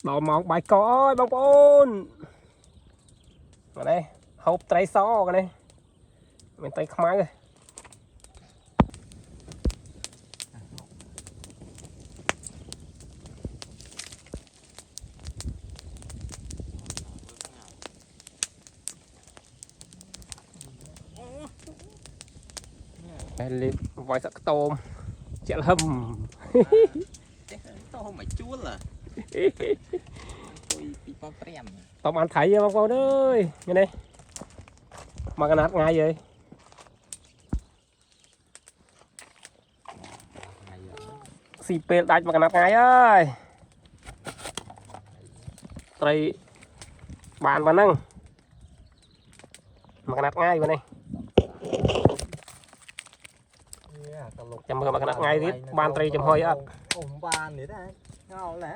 đào mỏng bài có ơi bông bôn ở đây hộp trái xó cái này mình tay không máy rồi lên vòi sạc tôm chạy hầm tôm mày chúa là tôm ăn thấy bông bôn ơi nghe đây mà cái nát ngay vậy xì pê đạch mà cái nát ngay ơi đây bàn và nâng mà cái nát ngay bên này chăm mưa mà cái nát ngay tiếp bàn tây chăm hơi á bàn đấy đây ngon lẽ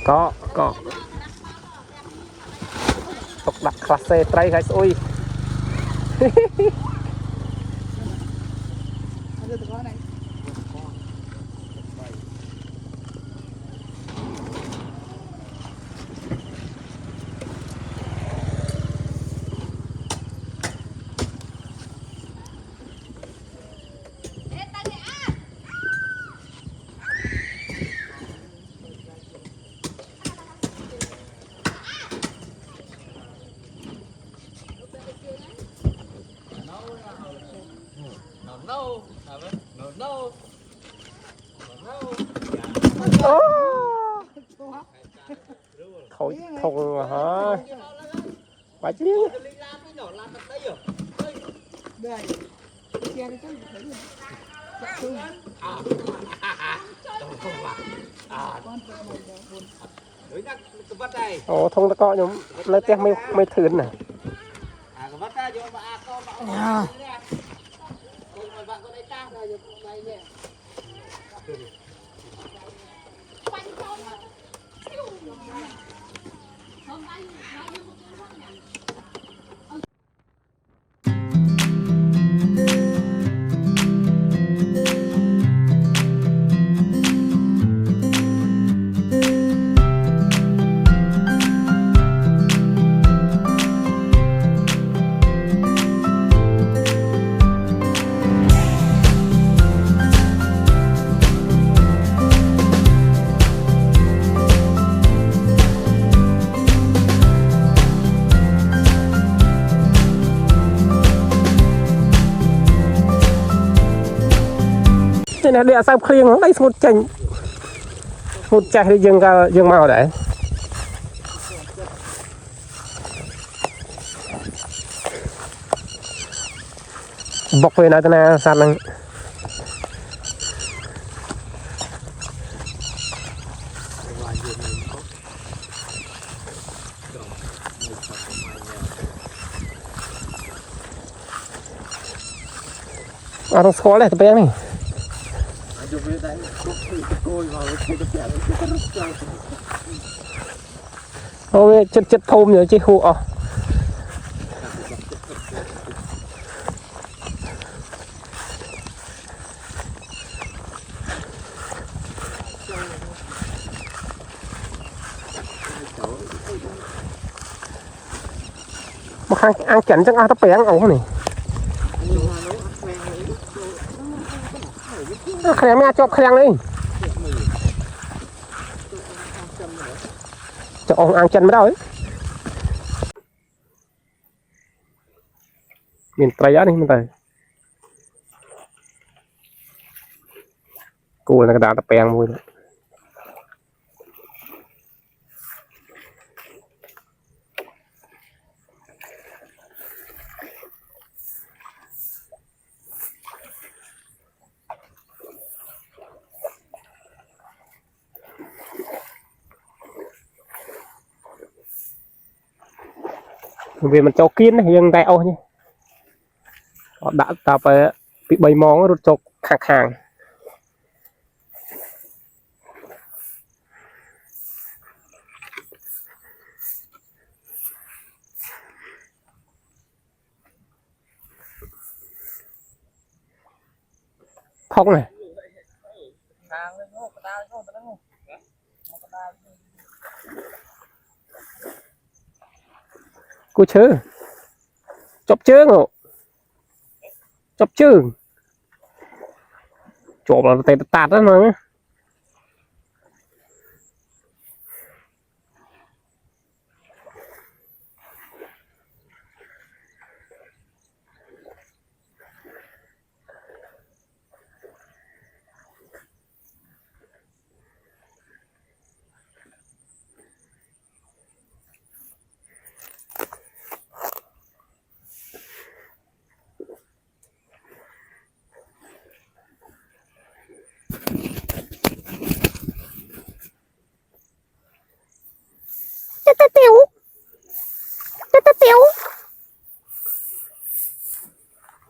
có tục đặt classe tray guys ui thôi thùng hả phải chứ ồ thùng ta có nhưng lấy tiếc mấy thứ này này để sao khiêng nó đây một chành đi dừng màu đấy bọc về này tên là sàn này nó khó này tụi này ôi chất thôm rồi chứ hụ một hàng ăn chén chắc ăn tao bén ống này khèng mẹ chọc khèng đi cho ông ăn chân mới đâu ấy miền tây á đi miền tây cô là cái đá tập bèn mùi đấy vì mình cho kiến này nhưng tay ô nhé đã tập bị bầy món rút chọc khang khang không này cô chứ chọc chướng hộ chọc chướng chọc là tay tạt đó mà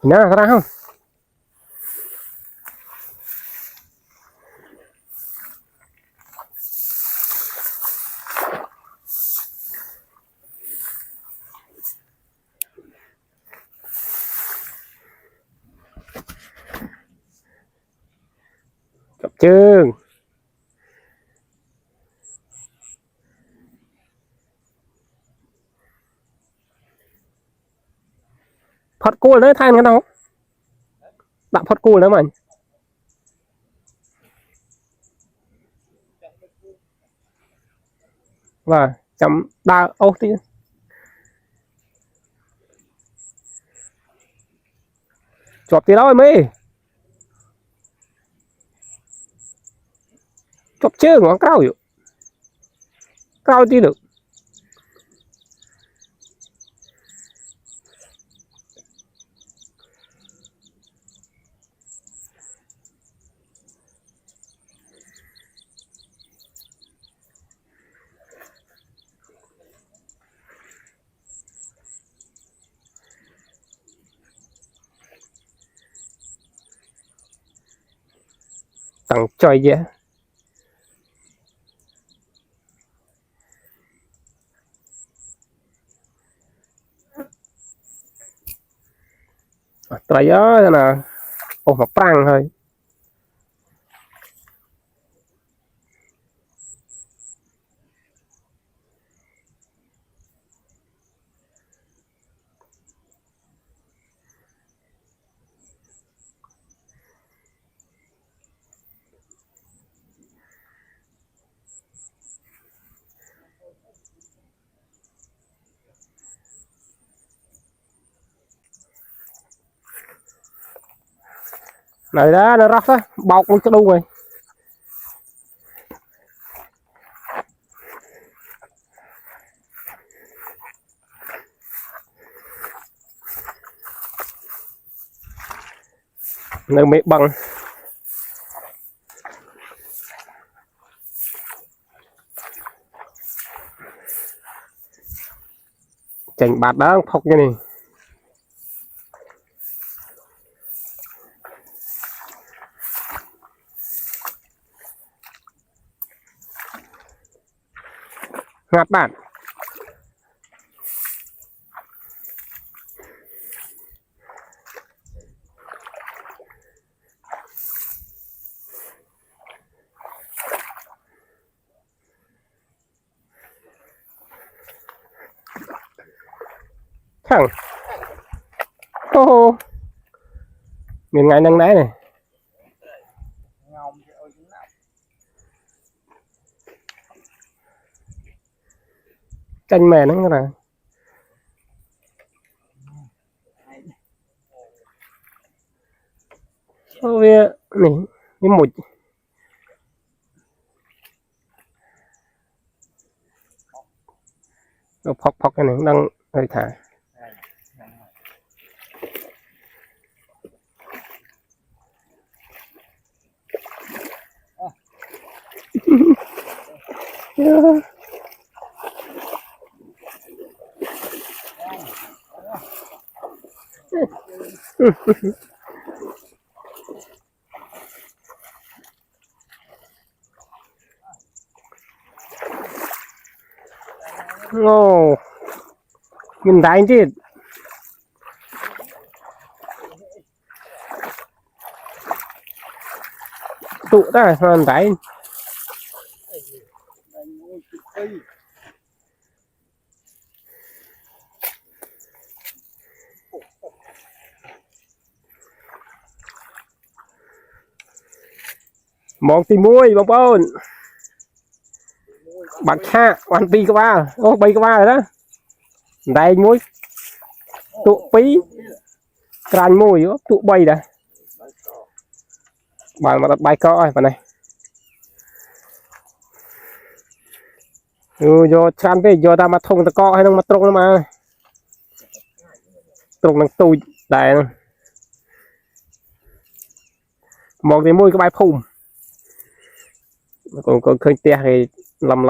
nè ra không chương phật cua đấy than cái đâu đặt phật cua nữa mình và chấm đa ô tí chọp tí đó mới chọp chương nó cao hiểu cao tí được tặng chơi vậy trời ơi nè ồ mà prang thôi này đó nó róc á bọc luôn cho đu rồi nơi mẹ bằng chành bạt đó phọc như này ngạt bạn thằng ô miền ngày năng nãy này chanh mè nó nè ôi này cái mùi phọc phọc cái này đang hơi thả yeah. Ồ nhìn thấy chứ tụ ta hoàn thấy món tí muôi bông bông bạc cha hoàn pi các ba ô bay các ba rồi đó đây muối tụ pí càn mùi tụ bay đã bạn mà đặt bay coi vào này vô chan về vô ta mà thông ta co hay không mà trông mà trông năng tui đây một cái mùi cái bài phùm còn khơi tia thì lầm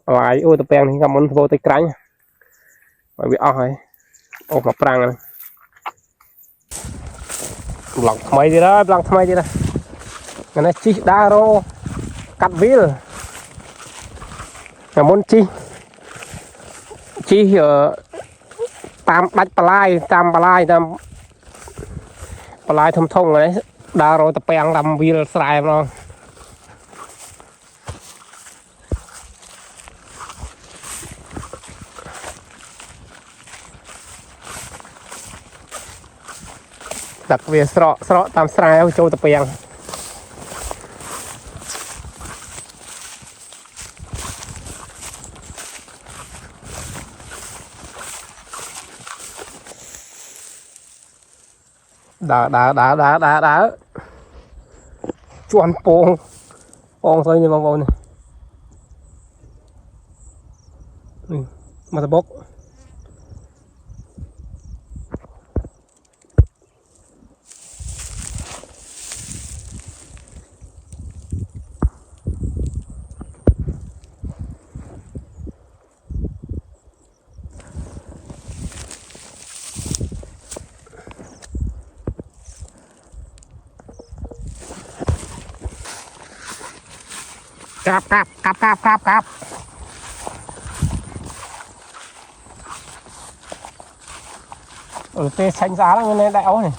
lại ôi tập bèn thì ngắm muốn vô tay cánh bởi vì rồi ôm một răng này lòng mấy gì đó lòng mấy gì đó cái này chi đa rô cắt viết là muốn chi ở tam bạch palai tam ปลายทำทงเลยดาวโรตะเปียงดำวีลสไลม์เนาะดักเวียสระตามสไลม์โจตะเปียงđá chuan pong thôi như bông này mà ta bốc cáp ở tê xanh giá là nên đại áo này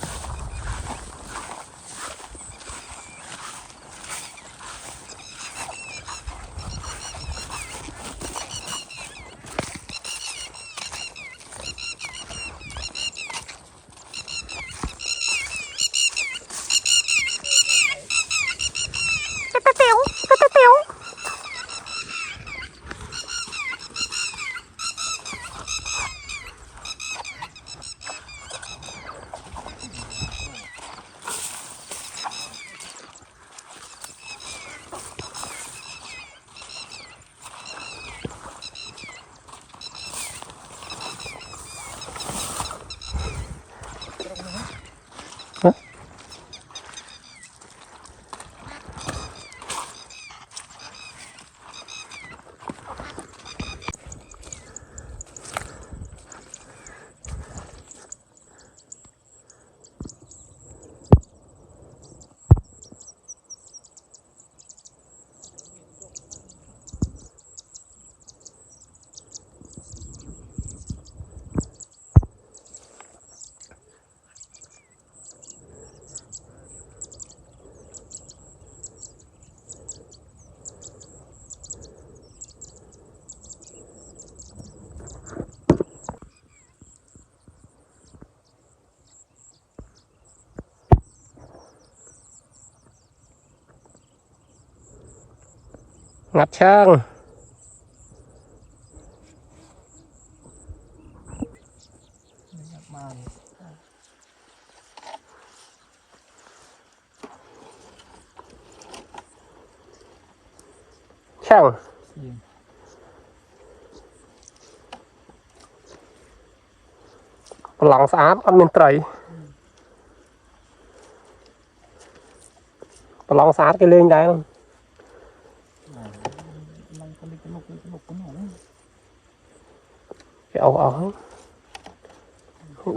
ngặt sang sang lòng xã con miền tây lòng xã cái lên đấyเอา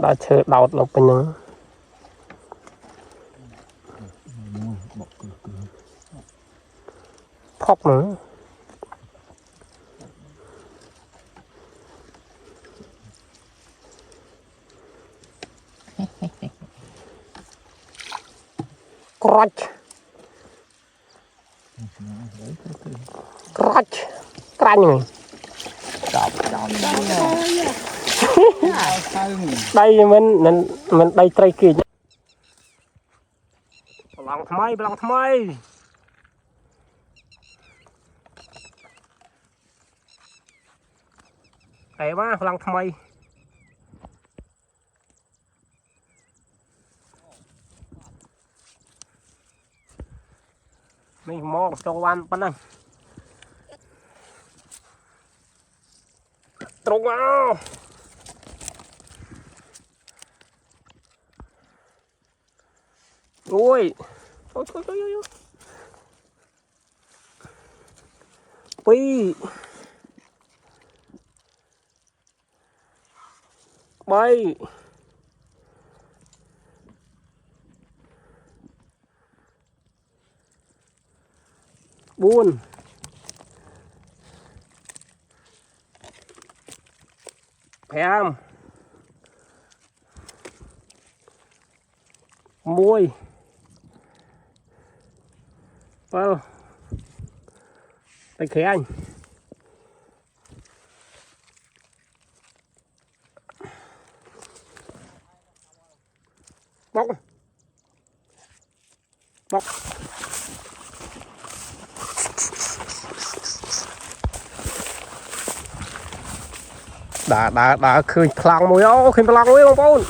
ได้เชิดดาวลงไปนึงพอกหนึ่งกรัชกรันยังđây mình đây trai kia lòng tham ai ấy ba lòng tham ai mình mò cho quan bên này trông vào ui ôi pi bay buôn em muôi vâng tay khé anh bóc bóc đã khơi phẳng mùi ô khơi phẳng mùi không bông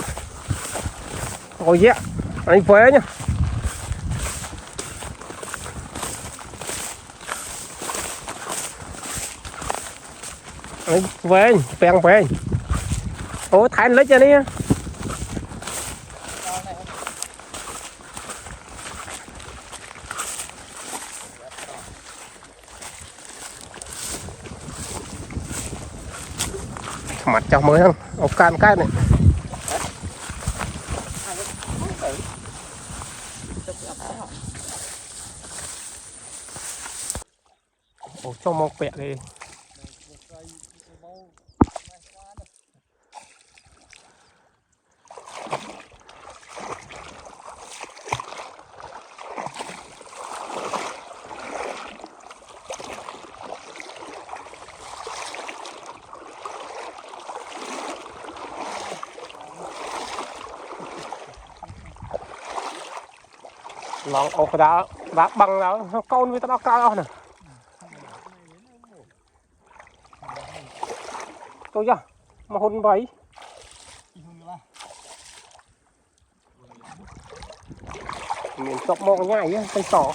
ôi yeah anh về nhá anh về bèn về ôi thái lấy cho đi mặt trong mới không ok một cái này ồ cho một vẹn đi nó ô cái đá bằng đó nó con với tao cao nè tôi chưa mà hôn bấy miền chọc mò nhảy á tay sỏ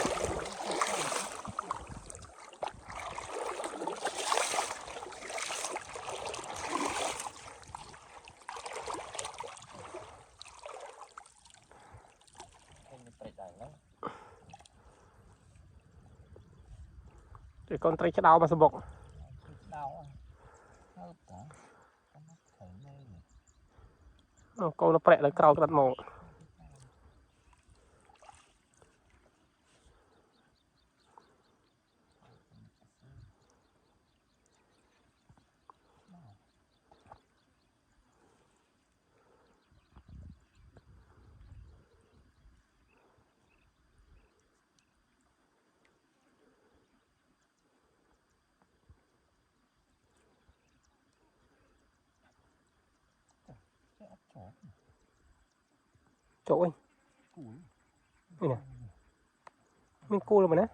để con trai cái đau mà sập bọc câu nó bẹt lấy cầu cái mồ chỗ anh đây nè mình cua rồi mà nè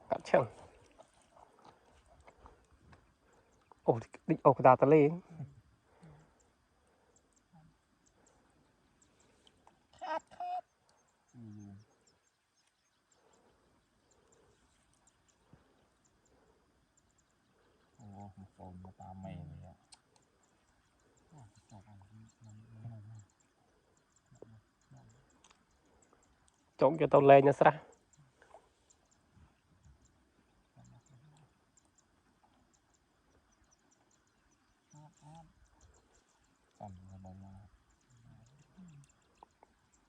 cắt chân ồ định ồ cái đào ta lên trộm cho tao lên nha sao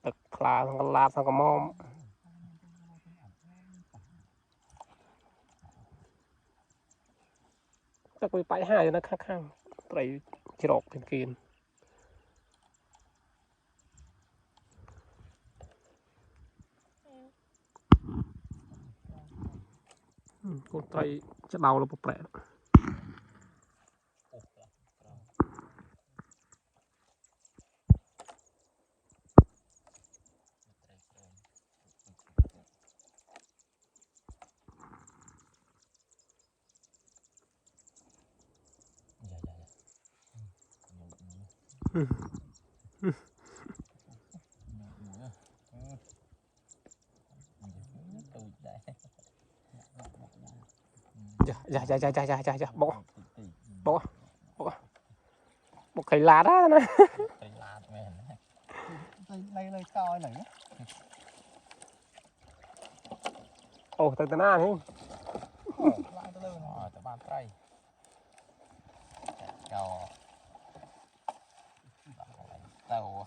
tật là thằng con lạt thằng con mom chắc bị bãi hai nó khác khác tại chỉ đọc tiền kiền con trai chắc đau là một bẹt dạ bỏ bỏ bỏ một cái lá đó nè lấy coi này ồ từ từ na đi từ bàn tay cầu tàu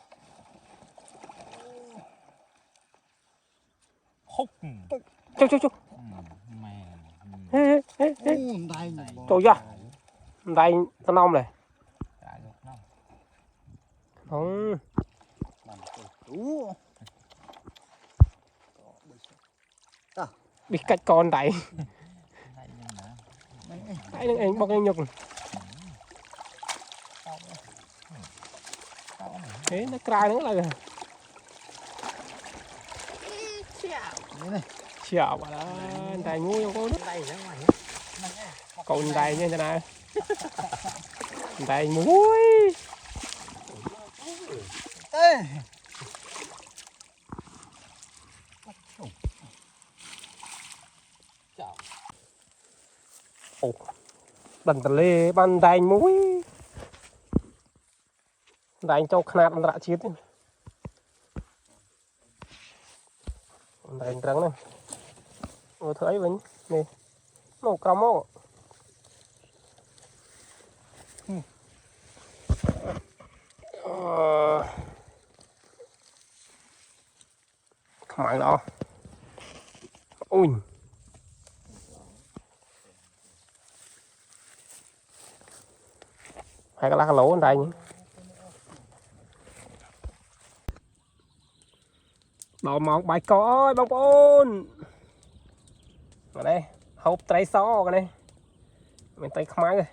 húc chú mày tôi ra đây tao nông này không bị cạch con đẩy đẩy nó anh bóc anh nhục thế nó cài nữa là chảo bà đó đẩy ngu trong con con đẩy như thế này đẩy muối đần tần lê ban đẩy muối đẩy cho khát ăn rạ chết đẩy trắng này ôi thấy vậy nè nó cắm không không ăn đâu ui hai cái lá lỗ ở đây nhé đỏ món bài có bông bôn ở đây hộp trái xó cái này mình tay không ai rồi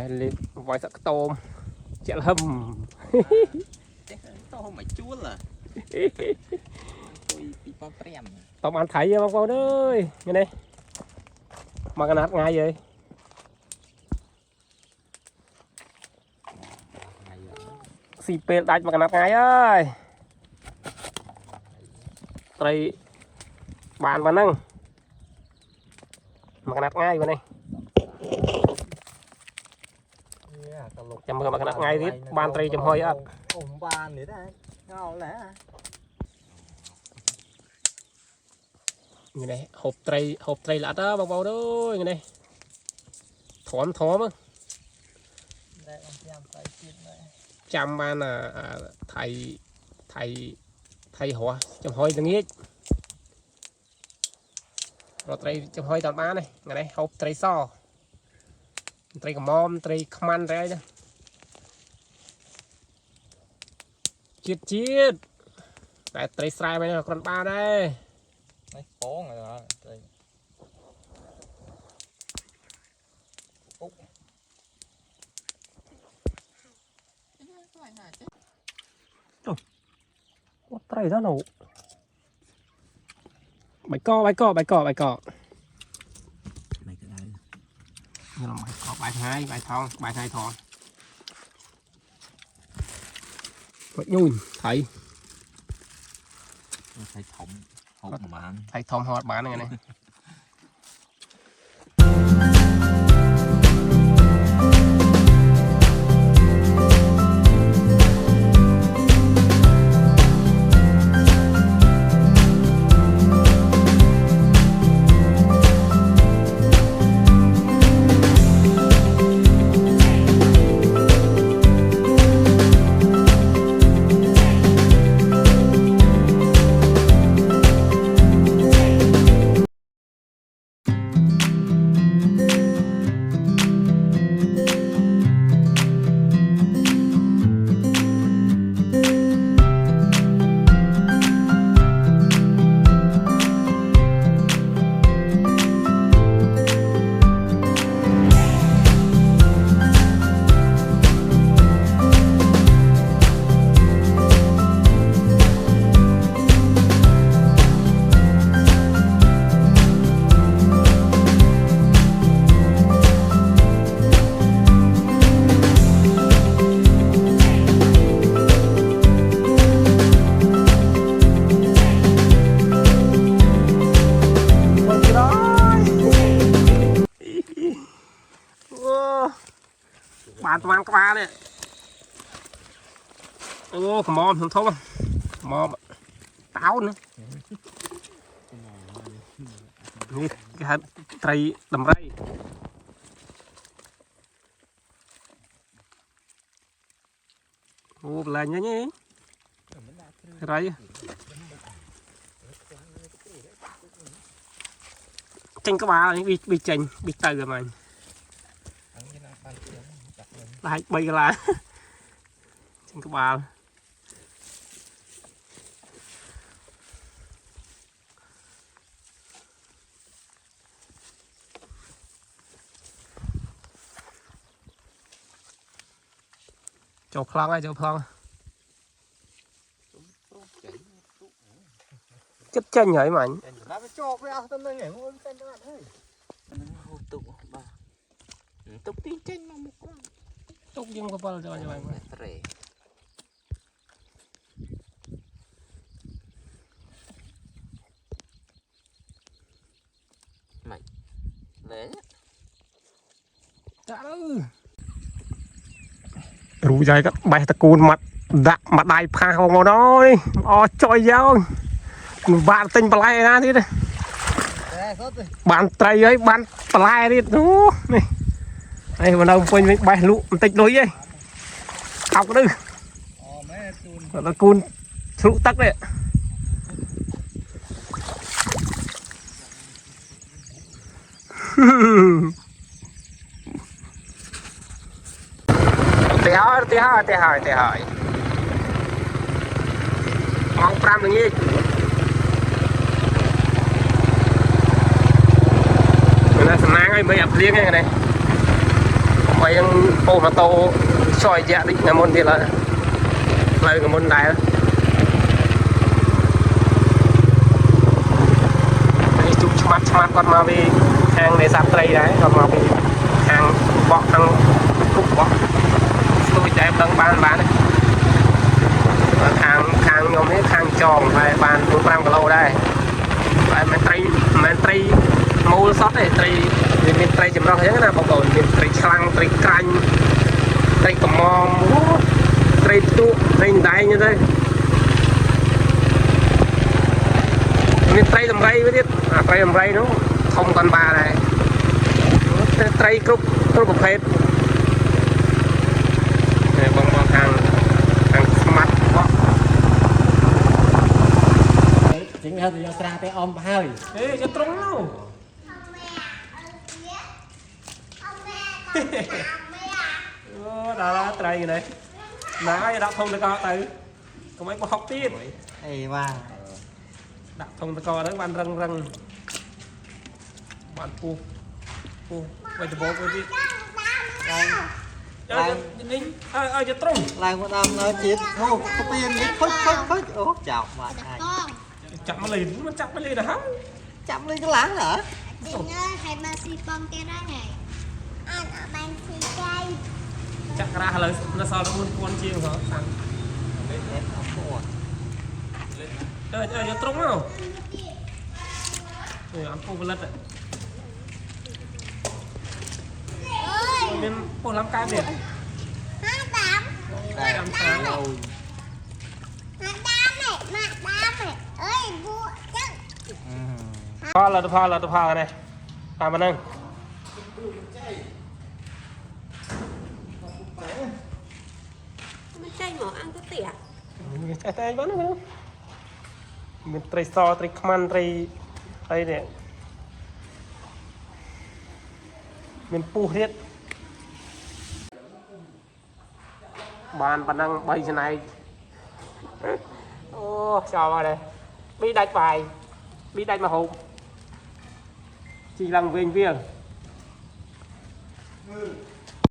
lên vòi sạc tôm chạy hầm tôm mày chúa là tôm ăn thấy không con ơi nghe này mà cái nát ngay vậy xì pê đánh mà cái nát ngay ơi đây bàn và nâng mà cái nát ngay vậy này chăm mưa mà cái nát ngay tiếp bàn tri chăm hơi á bàn nữa đây ngon lẽ như này hộp tray lát đó bao bao đó như này thóm á chăm ban là thầy họ chăm hơi từng ít rồi tray chăm hơi toàn ba này ngày này hộp tray so tray cầm mom tray khman tray đó chiết tại tray sai bây giờ còn ba đây mấy phố rồi đó tray đó nổ bài cọ mày cái đây như là bài cọ bài hai thon bài nhùn thấy thòng hộp bạn thấy thom hot bán này này bàn toàn các ba này ô cầm mom không thốt mom táo nữaนี่cái hạt tray đầm ray ô là nhá nhé rồi tranh các bạn bị tranh bị từ rồi mà lại bay cái lá tranh các bạn cho phong ai cho phong chất tranh nhảy mà tục tí trên mà một con tục nhưng có bao giờ như vậy mày lấy đã rủ dài các bài ta côn mặt đai pha không có nói o chơi nhau bạn tình play ra đi đây bạn trai ấy bạn play đi đó này đây mà đâu quên bài lụ tịch lối ấy học cái đi nó côn lụ tắc đấy Tê hỏi mong pram được gì người ta sẵn nang ấy mới ập riêng cái này mấy ông ô mà tô soi dạ định là môn thì là lời của môn đại chụp smart còn mà vì hàng để sạp tây đấy còn mà vì hàng bọ hàng cục bọ tôi chạy tầng bán hàng nhóm ấy hàng tròn và bàn 400 kg đây và men tây màu sót này men tây chấm rau thế nào bao gồm men tây xăng tây canh tây cà mom tây tụ tây đáy như thế men tây làm rây với tây làm rây nó không còn bà này tây cục cục hết bong hàng mặt chính hơn thì ra tới om hơi ê cho trống đâu đã trời này nãy đã thông được co từ có mấy con học tiếp ê mà đã thông được co đấy ban răng bạn pu quay từ bố quay đi ai cho trống lại một năm nói chuyện ô có tiền đi phết ô chào bạn ai chậm mới lên hả chậm lên cái lá hả Chị ơi, hãy mà xì bông cái đó này. Anh ở bàn xì cây. chắc ra là nó sao nó con chiên hả ăn cho trống không ăn phu lật đấy mình phu làm cam điện Nó đám. cam sáng rồi Nó đám này, mà đám này. Ơi, vua chắc. pha này pha mà nâng Chanh hổ ăn cái tỉa. tay vẫn không mình tray so tray command tray đây nè mình pu hết bàn bàn năng bay trên này ô sao vào đây bị đánh bài bị đánh mà hụt chỉ làm viên